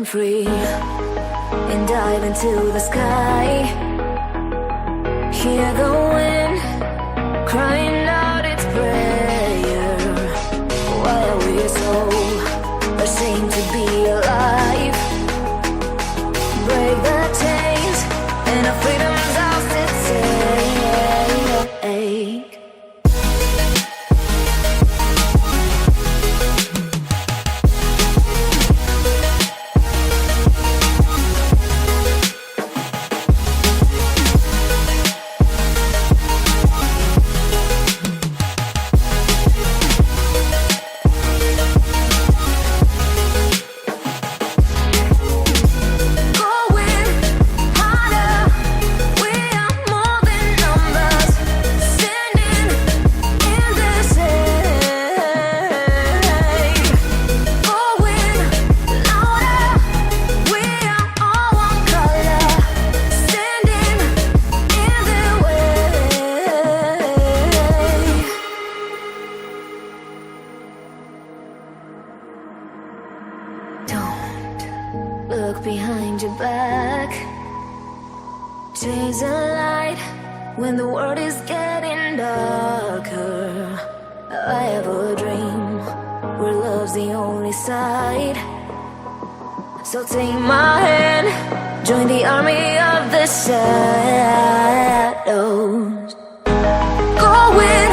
free and dive into the sky. Hear the wind crying out its prayer. Why are we so ashamed to be alive? Break the chains and our freedom's ours to take. Look behind your back. Chase a light when the world is getting darker. I have a dream where love's the only side. So take my hand, join the army of the shadows. Go with